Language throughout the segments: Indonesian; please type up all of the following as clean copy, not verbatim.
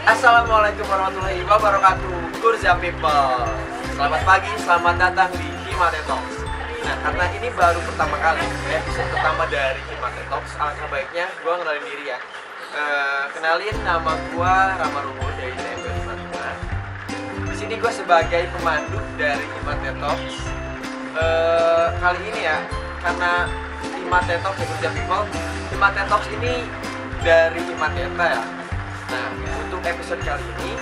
Assalamualaikum warahmatullahi wabarakatuh, Kurza People. Selamat pagi, selamat datang di Himate Talks. Nah, karena ini baru pertama kali, episode pertama dari Himate Talks, alangkah baiknya gue ngenalin diri ya. Kenalin, nama gue Rama Ruhun dari TMB 55. Di sini gue sebagai pemandu dari Himate Talks. Kali ini ya, karena Himate Talks ya Kurza People, Himate Talks ini dari Himateta ya. Nah, untuk episode kali ini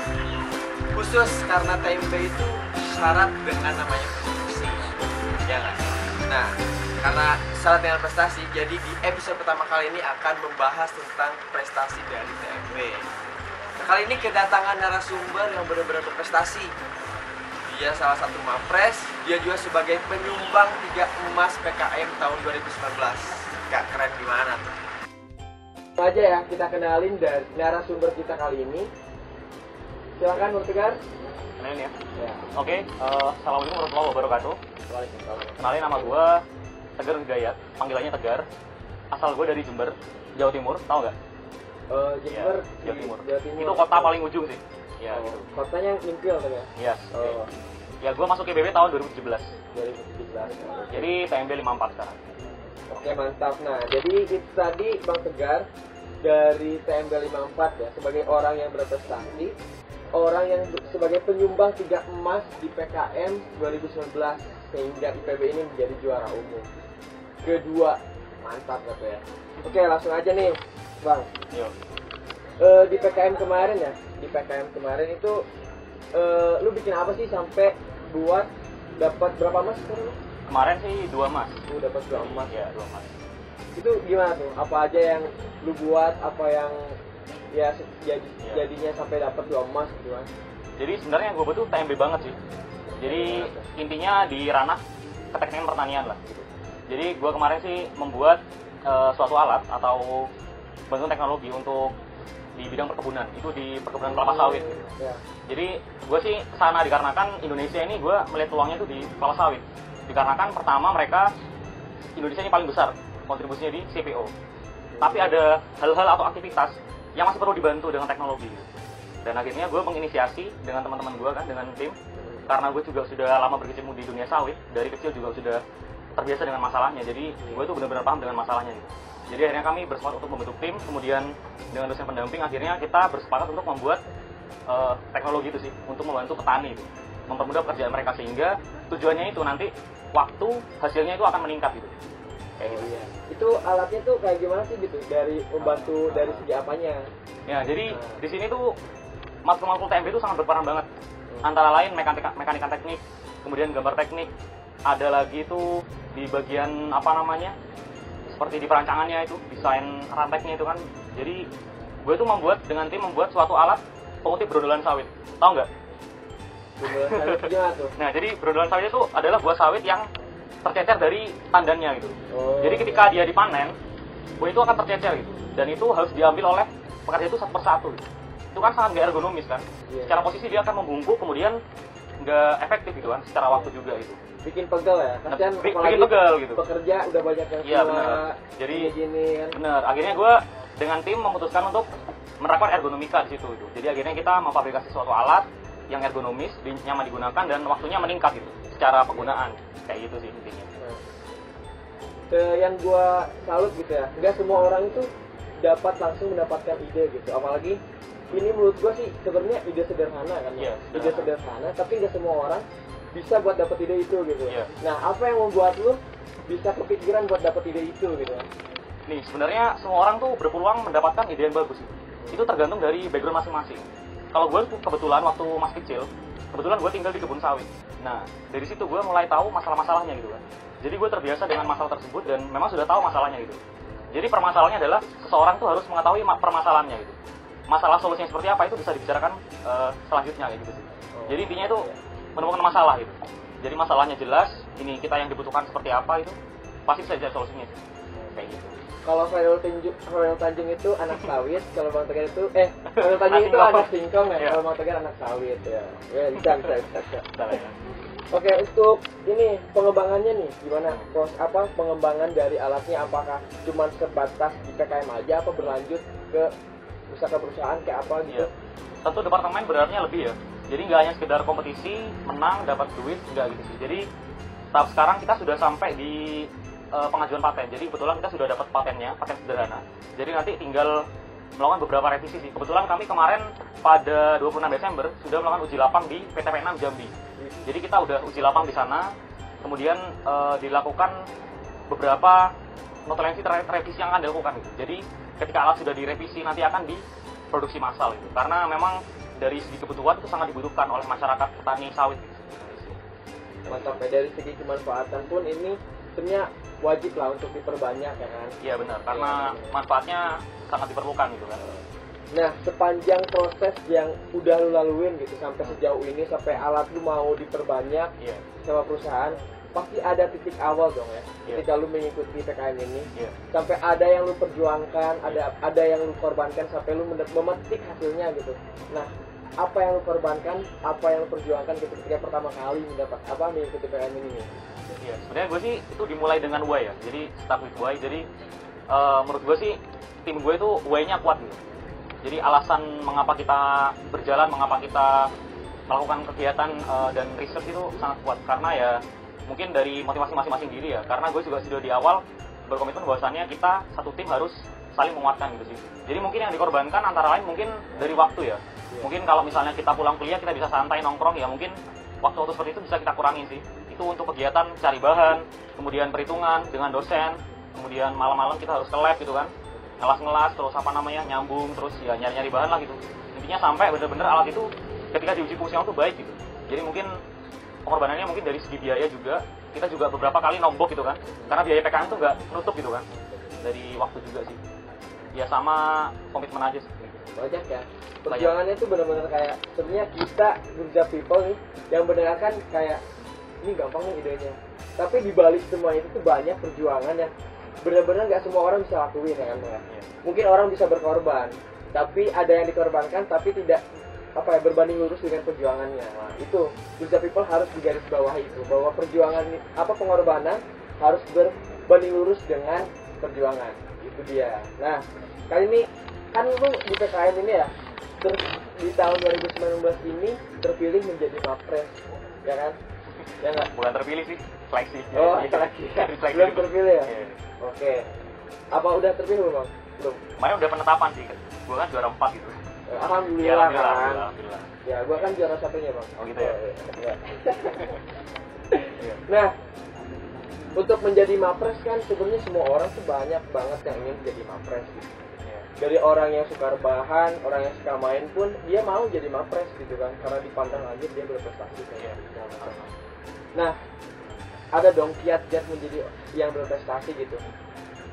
khusus karena TMB itu syarat dengan namanya prestasi, ya nggak? Nah, karena syarat dengan prestasi, jadi di episode pertama kali ini akan membahas tentang prestasi dari TMB. Nah, kali ini kedatangan narasumber yang benar-benar berprestasi. Dia salah satu mapres, dia juga sebagai penyumbang 3 emas PKM tahun 2019. Gak keren gimana tuh? Aja ya, kita kenalin dari narasumber kita kali ini. Silakan Nur Tegar. Kenalin ya. Ya. Oke, assalamualaikum warahmatullahi wabarakatuh. Waalaikumsalam. Kenalin, nama gue Tegar Hidayat, panggilannya Tegar. Asal gue dari Jember, Jawa Timur, tau nggak? Jember, Ya, Jawa Timur. Jawa Timur. Itu kota paling ujung sih. Ya, gitu. Kotanya Nimpil kan ya? Yes. Ya, gue masuk IPB tahun 2017. 2017. Jadi TMB 54 sekarang. Oke, mantap. Nah, jadi itu tadi Bang Tegar dari TMB 54 ya, sebagai orang yang berprestasi, orang yang sebagai penyumbang 3 emas di PKM 2019 sehingga IPB ini menjadi juara umum. Kedua, mantap gitu ya. Oke, langsung aja nih, Bang. Yuk. Di PKM kemarin ya, di PKM kemarin itu lu bikin apa sih sampai buat dapat berapa emas sekarang? Kemarin sih 2 emas. Lu dapat 2 emas. Ya, 2 emas. Itu gimana tuh? Apa aja yang lu buat, apa yang ya jadinya sampai dapat 2 emas gitu kan? Jadi sebenarnya gue tuh TMB banget sih. Jadi intinya di ranah keteknikan pertanian lah gitu. Jadi gue kemarin sih membuat suatu alat atau bantuan teknologi untuk di bidang perkebunan, itu di perkebunan kelapa sawit gitu. Ya. Jadi gue sih kesana dikarenakan Indonesia ini gue melihat peluangnya itu di kelapa sawit. Dikarenakan pertama mereka Indonesia ini paling besar kontribusinya di CPO. Tapi ada hal-hal atau aktivitas yang masih perlu dibantu dengan teknologi gitu. Dan akhirnya gue menginisiasi dengan teman-teman gue kan, dengan tim. Karena gue juga sudah lama berkecimpung di dunia sawit, dari kecil juga sudah terbiasa dengan masalahnya. Jadi gue tuh benar-benar paham dengan masalahnya gitu. Jadi akhirnya kami bersepakat untuk membentuk tim, kemudian dengan dosen pendamping akhirnya kita bersepakat untuk membuat teknologi itu sih, untuk membantu petani itu, mempermudah pekerjaan mereka, sehingga tujuannya itu nanti waktu hasilnya itu akan meningkat gitu. Kayak gitu. Iya. Itu alatnya tuh kayak gimana sih gitu? Dari membantu dari segi apanya? Ya, jadi di sini tuh matkul-matkul TMB itu sangat berperan banget. Antara lain mekanika teknik, kemudian gambar teknik, ada lagi itu di bagian apa namanya, seperti di perancangannya itu, desain ranteknya itu kan. Jadi gue tuh dengan tim membuat suatu alat pengutip brondolan sawit. Tahu nggak? Brondolan sawit gimana tuh? Nah, jadi brondolan sawit itu adalah buah sawit yang tercecer dari tandannya gitu. Jadi ketika dia dipanen, buah itu akan tercecer gitu. Dan itu harus diambil oleh pekerja itu satu persatu gitu. Itu kan sangat nggak ergonomis kan. Secara posisi dia akan membungkuk, kemudian nggak efektif gitu kan, secara waktu juga itu. Bikin pegel ya? Kasian Bikin pegel gitu. Pekerja udah banyak yang Iya, benar. Jadi gini kan. benar. Akhirnya gue dengan tim memutuskan untuk menerapkan ergonomika di situ gitu. Jadi akhirnya kita memfabrikasi suatu alat yang ergonomis, nyaman digunakan, dan waktunya meningkat gitu secara penggunaan. Kayak gitu sih intinya. Yang gua salut gitu ya, nggak semua orang itu dapat langsung mendapatkan ide gitu. Apalagi ini menurut gua sih sebenarnya ide sederhana kan ya. Ide sederhana, tapi nggak semua orang bisa buat dapat ide itu gitu. Nah, apa yang membuat lu bisa kepikiran buat dapat ide itu gitu? Nih, sebenarnya semua orang tuh berpeluang mendapatkan ide yang bagus gitu. Itu tergantung dari background masing-masing. Kalau gue kebetulan waktu masih kecil, kebetulan gue tinggal di kebun sawit. Nah, dari situ gue mulai tahu masalah-masalahnya gitu kan. Jadi gue terbiasa dengan masalah tersebut dan memang sudah tahu masalahnya gitu. Jadi permasalahannya adalah seseorang tuh harus mengetahui permasalahannya gitu. Masalah solusinya seperti apa itu bisa dibicarakan selanjutnya gitu sih. Jadi intinya itu menemukan masalah gitu. Jadi masalahnya jelas, ini kita yang dibutuhkan seperti apa itu, pasti bisa jadi solusinya sih. Kayak gitu. Kalau Khairul Tanjung itu anak sawit, kalau Bang Tegar itu Khairul Tanjung itu anak singkong ya, kalau Bang Tegar anak sawit ya. Ya, bisa. Oke, untuk ini pengembangannya nih gimana? Pengembangan dari alatnya, apakah cuma sebatas di PKM aja apa berlanjut ke bisa ke perusahaan kayak apa gitu? Tentu departemen berharapnya lebih ya. Jadi nggak hanya sekedar kompetisi, menang, dapat duit, nggak gitu sih. Jadi tahap sekarang kita sudah sampai di pengajuan paten. Jadi kebetulan kita sudah dapat patennya, paten sederhana. Jadi nanti tinggal melakukan beberapa revisi sih. Kebetulan kami kemarin pada 26 Desember sudah melakukan uji lapang di PTP 6 Jambi. Jadi kita udah uji lapang di sana, kemudian dilakukan beberapa notulensi terkait revisi yang akan dilakukan gitu. Jadi ketika alat sudah direvisi nanti akan diproduksi massal gitu. Karena memang dari segi kebutuhan itu sangat dibutuhkan oleh masyarakat petani sawit gitu. Mantap ya, dari segi kemanfaatan pun ini sebenarnya wajib lah untuk diperbanyak ya kan? Iya benar, karena manfaatnya sangat diperlukan gitu kan. Nah, sepanjang proses yang udah lu laluin gitu sampai sejauh ini, sampai alat lu mau diperbanyak sama perusahaan, pasti ada titik awal dong ya. Ketika lu mengikuti PKN ini, sampai ada yang lu perjuangkan, ada yang lu korbankan sampai lu memetik hasilnya gitu. Nah, apa yang lu korbankan, apa yang lu perjuangkan ketika pertama kali mengikuti PKN ini? Iya, sebenarnya gue sih itu dimulai dengan why ya. Jadi start with why. Jadi menurut gue sih tim gue itu why-nya kuat gitu. Jadi alasan mengapa kita berjalan, mengapa kita melakukan kegiatan dan research itu sangat kuat. Karena ya mungkin dari motivasi masing-masing diri ya. Karena gue juga sudah di awal berkomitmen bahwasannya kita satu tim harus saling menguatkan gitu sih. Jadi mungkin yang dikorbankan antara lain mungkin dari waktu ya. Mungkin kalau misalnya kita pulang kuliah kita bisa santai nongkrong ya, mungkin waktu-waktu seperti itu bisa kita kurangin sih. Itu untuk kegiatan cari bahan, kemudian perhitungan dengan dosen, kemudian malam-malam kita harus ke lab gitu kan, ngelas-ngelas, terus nyambung, terus ya nyari-nyari bahan lah gitu. Intinya sampai bener-bener alat itu ketika diuji fungsional itu baik gitu. Jadi mungkin pengorbanannya mungkin dari segi biaya juga, kita juga beberapa kali nombok gitu kan, karena biaya PKN itu nggak menutup gitu kan, dari waktu juga sih. Ya sama komitmen aja sih. Banyak ya. Perjuangannya itu benar-benar kayak sebenarnya kita Gurja People nih yang benar kan kayak ini gampang nih idenya. Tapi di balik semua itu tuh banyak perjuangan yang benar-benar nggak semua orang bisa lakuin ya kan ya. Mungkin orang bisa berkorban, tapi ada yang dikorbankan tapi tidak berbanding lurus dengan perjuangannya. Nah, itu Gurja People harus digaris bawah itu bahwa perjuangan pengorbanan harus berbanding lurus dengan perjuangan. Itu dia. Nah, kali ini kan lu di PKN ini ya, di tahun 2019 ini terpilih menjadi Mapres, ya kan? Ya nggak? Bukan terpilih sih, seleksi. Oh, seleksi. Belum terpilih ya? Oke. Apa udah terpilih belum? Belum. Kemarin udah penetapan sih, gua kan juara 4 gitu. Alhamdulillah kan. Alhamdulillah. Ya, gua kan juara satunya bang. Oh gitu ya. Nah, untuk menjadi Mapres kan sebenarnya semua orang tuh banyak banget yang ingin jadi Mapres gitu. Dari orang yang suka rebahan, orang yang suka main pun dia mau jadi Mapres gitu kan, karena dipandang aja dia berprestasi kayak Nah, ada dong kiat-kiat menjadi yang berprestasi gitu.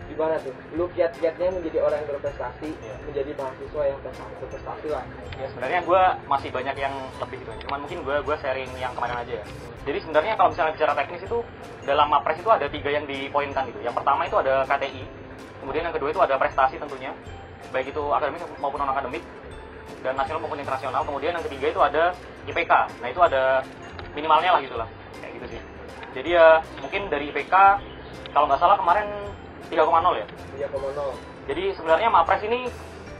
Gimana tuh? Lu kiat-kiatnya menjadi orang yang berprestasi, menjadi mahasiswa yang berprestasi lah. Ya sebenarnya gue masih banyak yang lebih gitu. Cuman mungkin gue sharing yang kemarin aja ya. Jadi sebenarnya kalau misalnya bicara teknis itu dalam Mapres itu ada 3 yang dipoinkan gitu. Yang pertama itu ada KTI, kemudian yang kedua itu ada prestasi tentunya, baik itu akademik maupun non akademik dan nasional maupun internasional. Kemudian yang ketiga itu ada IPK. Nah itu ada minimalnya lah gitulah, kayak gitu sih. Jadi ya mungkin dari IPK kalau nggak salah kemarin 3,0 ya. 3,0. Jadi sebenarnya Mapres ini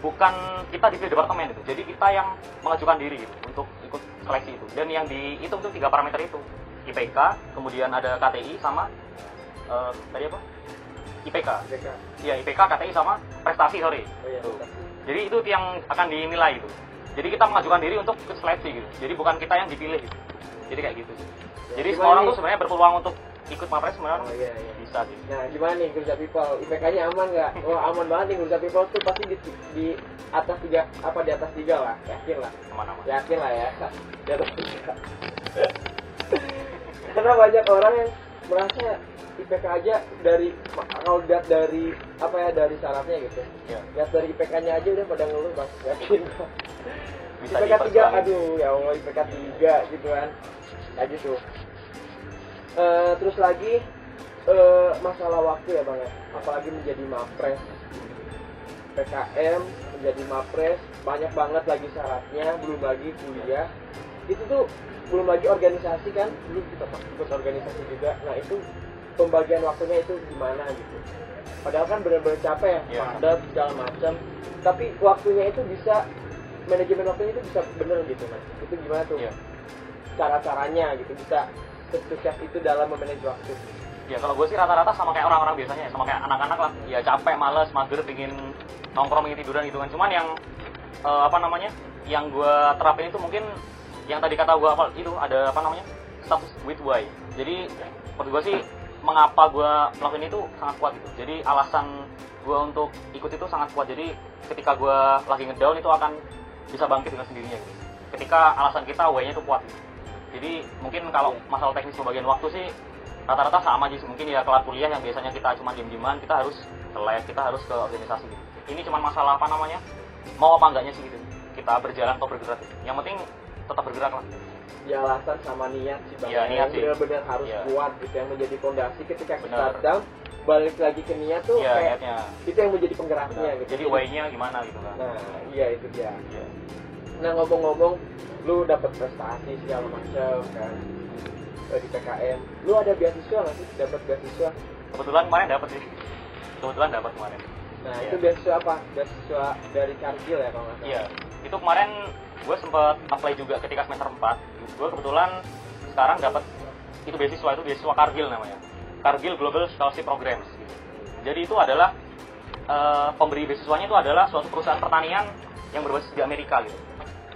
bukan kita dipilih departemen itu. Jadi kita yang mengajukan diri gitu, untuk ikut seleksi itu. Dan yang dihitung itu 3 parameter itu. IPK, kemudian ada KTI sama tadi apa? IPK. Iya, IPK, KTI sama prestasi, sorry. Oh, iya, jadi itu yang akan dinilai gitu. Jadi kita mengajukan diri untuk ikut seleksi gitu. Jadi bukan kita yang dipilih gitu. Jadi kayak gitu sih. Jadi semua orang tuh sebenarnya berpeluang untuk ikut Mapres sebenarnya bisa sih. Nah, gimana nih Gurja People? IPK-nya aman nggak? Wah, aman banget nih Gurja People tuh pasti di atas 3 di atas 3 lah, yakin lah. Aman-aman. Yakin lah ya. Di atas 3. Karena banyak orang yang merasa IPK aja kalau lihat dari dari syaratnya gitu. Lihat dari IPK-nya aja udah pada ngeluh bang. Yakin gua. Bisa IPK 3, aduh ya Allah IPK 3 gitu kan. Kayak gitu. Terus lagi masalah waktu ya bang ya, apalagi menjadi Mapres, PKM menjadi Mapres banyak banget lagi syaratnya, belum lagi kuliah, itu tuh belum lagi organisasi kan, belum kita ikut organisasi juga. Nah itu pembagian waktunya itu gimana gitu. Padahal kan benar-benar capek ya, Iya. padat segala macam. Tapi waktunya itu bisa, manajemen waktunya itu bisa bener gitu mas. Itu gimana tuh? Iya. Cara-caranya gitu bisa sesukses itu dalam memanage waktu. Ya kalau gue sih rata-rata sama kayak orang-orang biasanya, sama kayak anak-anak lah. Ya capek, males, mager, pingin nongkrong, pingin tiduran gitu kan. Cuman yang yang gue terapin itu mungkin yang tadi kata gue apa itu ada start with why. Jadi menurut gue sih mengapa gue melakukan itu sangat kuat gitu. Jadi alasan gue untuk ikut itu sangat kuat. Jadi ketika gue lagi ngedown itu akan bisa bangkit dengan sendirinya gitu. Ketika alasan kita why-nya itu kuat gitu. Jadi mungkin kalau masalah teknis pembagian waktu sih rata-rata sama aja sih. Mungkin ya kelar kuliah yang biasanya kita cuma diem-dieman, kita harus ke lab, kita harus ke organisasi gitu. Ini cuma masalah mau apa enggaknya sih gitu. Kita berjalan atau bergerak gitu. Yang penting tetap bergerak lah. Ya alasan sama niat sih bang. Iya, niat sih. Benar-benar harus Iya. kuat gitu yang menjadi fondasi ketika kita Benar. down, balik lagi ke niat tuh Iya, kayak niatnya. itu yang menjadi penggeraknya Benar. gitu. Jadi why-nya gimana gitu kan. Nah, iya itu dia. Iya. Nah ngomong-ngomong, lu dapat prestasi segala macam kan di PKM. Lu ada beasiswa nggak sih? Dapat beasiswa? Kebetulan kemarin dapat sih. Kebetulan dapat kemarin. Nah Iya. itu beasiswa apa? Beasiswa dari Cargill ya kalau nggak salah. Iya. Itu kemarin gue sempat apply juga ketika semester 4. Gue kebetulan sekarang dapat itu beasiswa Cargill namanya. Cargill Global Scholarship Programs gitu. Jadi itu adalah pemberi beasiswanya itu adalah suatu perusahaan pertanian yang berbasis di Amerika gitu.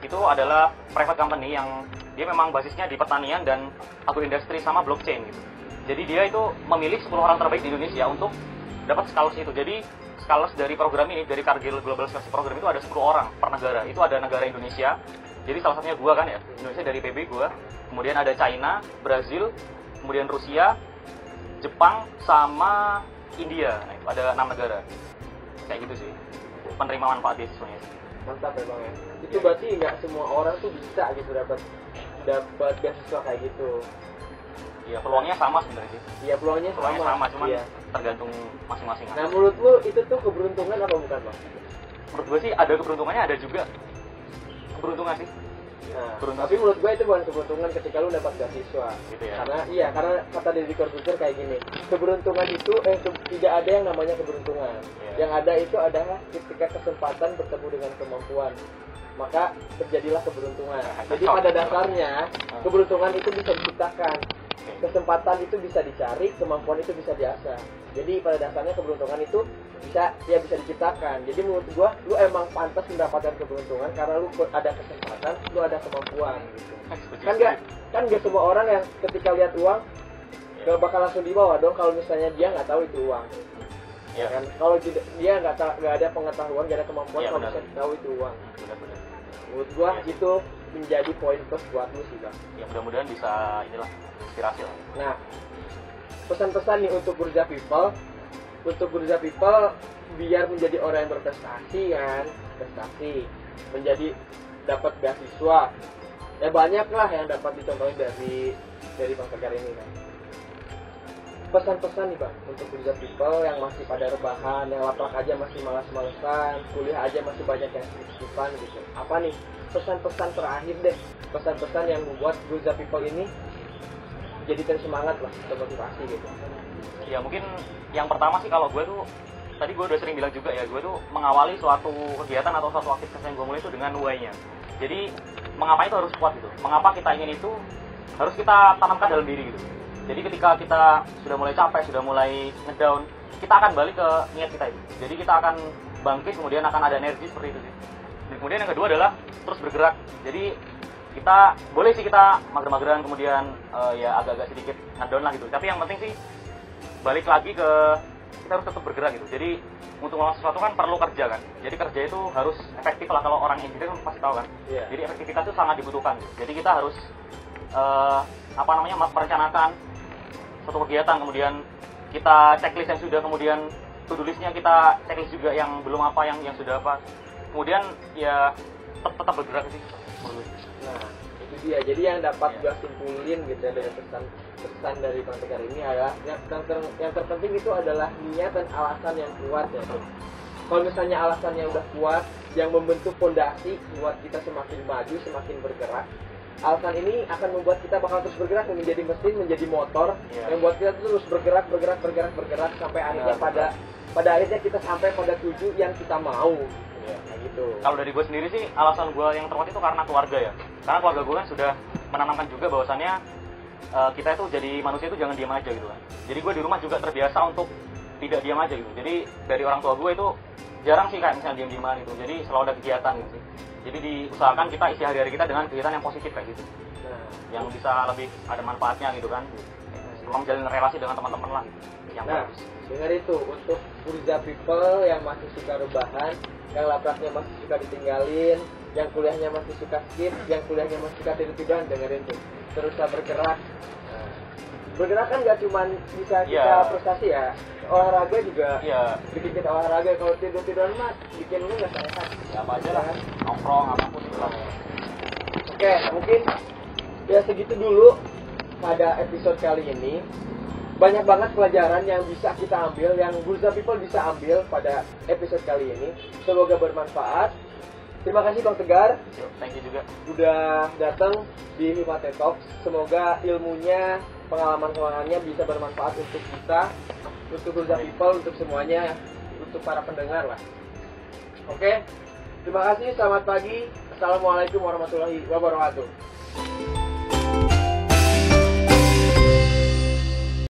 Itu adalah private company yang dia memang basisnya di pertanian dan agroindustri sama blockchain gitu. Jadi dia itu memilih 10 orang terbaik di Indonesia untuk dapat scholarship itu. Jadi scholarship dari program ini, dari Cargill Global Scholarship Program itu ada 10 orang per negara. Itu ada negara Indonesia. Jadi salah satunya gua kan ya. Indonesia dari PB gua. Kemudian ada China, Brazil, kemudian Rusia, Jepang sama India. Nah, itu ada 6 negara. Kayak gitu sih. Penerima manfaat beasiswanya sih. Mantap ya bang ya. Itu berarti nggak semua orang tuh bisa gitu dapat beasiswa kayak gitu. Ya peluangnya sama sebenarnya sih. Iya peluangnya Sama, cuman Iya. tergantung masing-masing. Nah menurut lu itu tuh keberuntungan apa bukan bang? Menurut gue sih ada keberuntungannya, ada juga keberuntungan sih. Nah, Beruntung. tapi menurut gue itu bukan keberuntungan ketika lu dapat beasiswa. Gitu ya. Karena kata Deddy Corbuzier kayak gini, keberuntungan itu tidak ada yang namanya keberuntungan. Iya. Yang ada itu adalah ketika kesempatan bertemu dengan kemampuan, maka terjadilah keberuntungan. Jadi pada dasarnya keberuntungan itu bisa diciptakan, kesempatan itu bisa dicari, kemampuan itu bisa diasah. Jadi pada dasarnya keberuntungan itu bisa diciptakan. Jadi menurut gua lu emang pantas mendapatkan keberuntungan karena lu ada kesempatan, lu ada kemampuan gitu. Kan nggak semua orang yang ketika lihat uang gak bakal langsung dibawa dong kalau misalnya dia nggak tahu itu uang. Iya Kan kalau dia nggak ada pengetahuan, nggak ada kemampuan Iya, kalau benar. bisa tahu itu uang. Benar-benar. Menurut gua Iya. itu menjadi poin plus buat lu sih bang. Ya mudah-mudahan bisa inspirasi lah. Nah, pesan-pesan nih untuk Gurja People biar menjadi orang yang berprestasi kan, menjadi dapat beasiswa. Ya banyak lah yang dapat dicontohin dari Bang Tegar ini kan. Pesan-pesan nih bang untuk Gurja People yang masih pada rebahan, yang lapak aja masih malas-malesan, kuliah aja masih banyak yang skip-skipan gitu. Apa nih pesan-pesan terakhir deh, pesan-pesan yang membuat Gurja People ini jadi tersemangat lah, termotivasi gitu. Ya mungkin yang pertama sih kalau gue tuh tadi gue udah sering bilang juga ya, gue tuh mengawali suatu kegiatan atau suatu aktivitas yang gue mulai itu dengan why-nya. Jadi mengapa itu harus kuat gitu, mengapa kita ingin itu harus kita tanamkan dalam diri gitu. Jadi ketika kita sudah mulai capek, sudah mulai ngedown, kita akan balik ke niat kita itu. Jadi kita akan bangkit, kemudian akan ada energi seperti itu sih. Dan kemudian yang kedua adalah terus bergerak. Jadi kita boleh sih kita mager-mageran, kemudian ya agak-agak sedikit ngedown lah gitu. Tapi yang penting sih balik lagi ke kita harus tetap bergerak gitu. Jadi untuk melakukan sesuatu kan perlu kerja kan. Jadi kerja itu harus efektif lah, kalau orang engineer kan pasti tahu kan. Iya. Jadi efektivitas itu sangat dibutuhkan. Jadi kita harus merencanakan suatu kegiatan, kemudian kita checklist yang sudah, kemudian to-do listnya kita checklist juga yang belum apa, yang sudah apa. Kemudian ya tetap bergerak sih. Nah, itu dia. Jadi yang dapat gue simpulin gitu ya dari pesan dari Bang Tegar ini adalah yang terpenting itu adalah niat dan alasan yang kuat ya. Kalau misalnya alasannya udah kuat, yang membentuk fondasi buat kita semakin maju, semakin bergerak, alasan ini akan membuat kita bakal terus bergerak menjadi mesin, menjadi motor yang buat kita terus bergerak sampai akhirnya pada akhirnya kita sampai pada tujuan yang kita mau. Kayak gitu. Kalau dari gue sendiri sih, alasan gue yang terkuat itu karena keluarga ya. Karena keluarga gue kan sudah menanamkan juga bahwasannya kita itu jadi manusia itu jangan diam aja gitu kan. Jadi gue di rumah juga terbiasa untuk tidak diam aja gitu. Jadi dari orang tua gue itu jarang sih kayak misalnya diam-diaman gitu. Jadi selalu ada kegiatan gitu sih. Jadi diusahakan kita isi hari-hari kita dengan kegiatan yang positif kayak gitu. Yang bisa lebih ada manfaatnya gitu kan. Menjalin relasi dengan teman-teman lah gitu. Yang bagus. Dengar itu untuk Gurja people yang masih suka rebahan, yang lapraknya masih suka ditinggalin, yang kuliahnya masih suka skip, yang kuliahnya masih suka tidur-tiduran, dengerin tuh. Teruslah bergerak. Bergerak kan gak cuma bisa kita prestasi ya, olahraga juga bikin kita olahraga. Kalau tidur-tiduran mah bikin lu gak sehat. Ya apa aja lah, nongkrong apapun itu lah. Oke, mungkin ya segitu dulu pada episode kali ini. Banyak banget pelajaran yang bisa kita ambil, yang Gurja people bisa ambil pada episode kali ini. Semoga bermanfaat. Terima kasih Bang Tegar. Thank you juga. Udah datang di Himate Talks. Semoga ilmunya, pengalaman-pengalamannya bisa bermanfaat untuk kita, untuk Gurja people, untuk semuanya, untuk para pendengar lah. Oke. Terima kasih. Selamat pagi. Assalamualaikum warahmatullahi wabarakatuh.